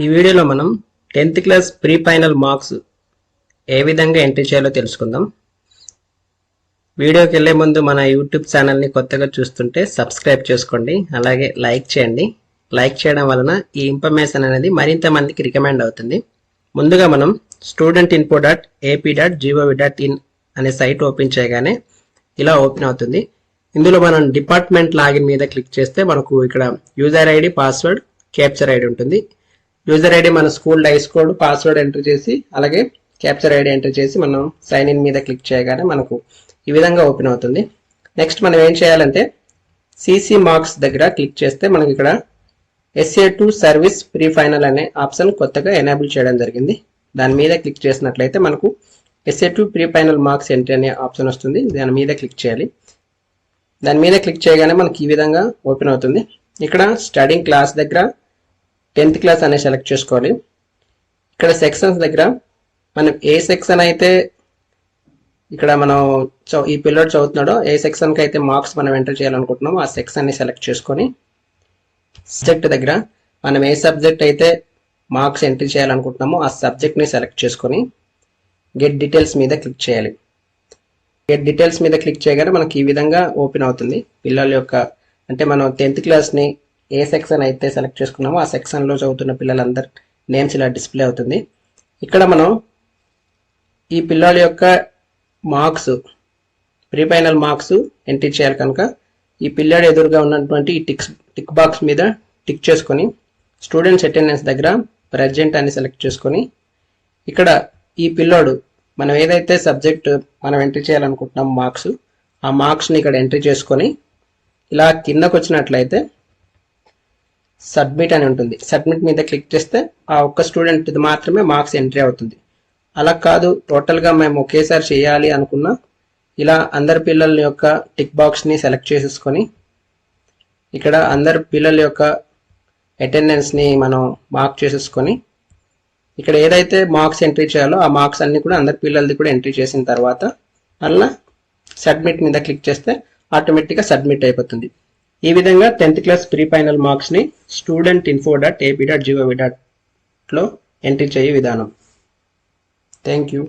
ఈ వీడియోలో మనం 10th class pre final marks ఏ విధంగా ఎంట్రీ చేయాలో తెలుసుకుందాం. వీడియోకి వెళ్ళే ముందు మన యూట్యూబ్ ఛానల్ని కొత్తగా చూస్తుంటే సబ్స్క్రైబ్ చేసుకోండి, అలాగే లైక్ చేయండి. లైక్ చేయడం వలన ఈ ఇన్ఫర్మేషన్ అనేది మరింత మందికి రికమెండ్ అవుతుంది. ముందుగా మనం student.info.ap.gov.in అనే సైట్ ఓపెన్ చేయగానే ఇలా ఓపెన్ అవుతుంది. ఇందులో మనం డిపార్ట్మెంట్ లాగిన్ మీద క్లిక్ చేస్తే మనకు ఇక్కడ user ID, password, capture ID ఉంటుంది. యూజర్ ఐడి మన school DISE code, password enter చేసి అలాగే క్యాప్చర్ ఐడి ఎంటర్ చేసి మనం సైన్ ఇన్ మీద క్లిక్ చేయగానే మనకు ఈ విధంగా ఓపెన్ అవుతుంది. నెక్స్ట్ మనం ఏం చేయాలంటే సిసి మార్క్స్ దగ్గర క్లిక్ చేస్తే మనకి ఇక్కడ SA2 సర్వీస్ ప్రీ ఫైనల్ అనే ఆప్షన్ కొత్తగా ఎనేబుల్ చేయడం జరిగింది. దాని మీద క్లిక్ చేసినట్లయితే మనకు SA2 pre final marks entry అనే ఆప్షన్ వస్తుంది. దాని మీద క్లిక్ చేయాలి. దాని మీద క్లిక్ చేయగానే మనకి ఈ విధంగా ఓపెన్ అవుతుంది. ఇక్కడ స్టడింగ్ క్లాస్ దగ్గర 10th క్లాస్ అనే సెలెక్ట్ చేసుకోవాలి. ఇక్కడ సెక్షన్స్ దగ్గర మనం ఏ సెక్షన్ అయితే ఇక్కడ మనం ఈ పిల్లడు చదువుతున్నాడో ఏ సెక్షన్కి అయితే మార్క్స్ మనం ఎంటర్ చేయాలనుకుంటున్నామో ఆ సెక్షన్ని సెలెక్ట్ చేసుకొని సబ్జెక్ట్ దగ్గర మనం ఏ సబ్జెక్ట్ అయితే మార్క్స్ ఎంట్రీ చేయాలనుకుంటున్నామో ఆ సబ్జెక్ట్ని సెలెక్ట్ చేసుకొని గెట్ డీటెయిల్స్ మీద క్లిక్ చేయాలి. గెట్ డీటెయిల్స్ మీద క్లిక్ చేయగానే మనకి ఈ విధంగా ఓపెన్ అవుతుంది. పిల్లల యొక్క అంటే మనం 10th క్లాస్ని ఏ సెక్షన్ అయితే సెలెక్ట్ చేసుకున్నామో ఆ సెక్షన్లో చదువుతున్న పిల్లలందరి నేమ్స్ ఇలా డిస్ప్లే అవుతుంది. ఇక్కడ మనం ఈ పిల్లల యొక్క marks pre final marks entry చేయాలి కనుక ఈ పిల్లడు ఎదురుగా ఉన్నటువంటి ఈ టిక్ బాక్స్ మీద టిక్ చేసుకొని స్టూడెంట్స్ అటెండెన్స్ దగ్గర ప్రెజెంట్ అని సెలెక్ట్ చేసుకొని ఇక్కడ ఈ పిల్లోడు మనం ఏదైతే సబ్జెక్ట్ మనం ఎంట్రీ చేయాలనుకుంటున్నాం మార్క్స్ ఆ మార్క్స్ని ఇక్కడ ఎంట్రీ చేసుకొని ఇలా కిందకు వచ్చినట్లయితే సబ్మిట్ అని ఉంటుంది. సబ్మిట్ మీద క్లిక్ చేస్తే ఆ ఒక్క స్టూడెంట్ మాత్రమే మార్క్స్ ఎంట్రీ అవుతుంది. అలా కాదు టోటల్గా మేము ఒకేసారి చేయాలి అనుకున్నా ఇలా అందరి పిల్లల యొక్క టిక్ బాక్స్ని సెలెక్ట్ చేసేసుకొని ఇక్కడ అందరి పిల్లల యొక్క అటెండెన్స్ని మనం మార్క్ చేసేసుకొని ఇక్కడ ఏదైతే మార్క్స్ ఎంట్రీ చేయాలో ఆ మార్క్స్ అన్ని కూడా అందరి పిల్లలది కూడా ఎంట్రీ చేసిన తర్వాత అలా సబ్మిట్ మీద క్లిక్ చేస్తే ఆటోమేటిక్గా సబ్మిట్ అయిపోతుంది. ఈ విధంగా 10th class pre final మార్క్స్ని student.info.ap.gov.in లో ఎంట్రీ చేయే విధానం. Thank you.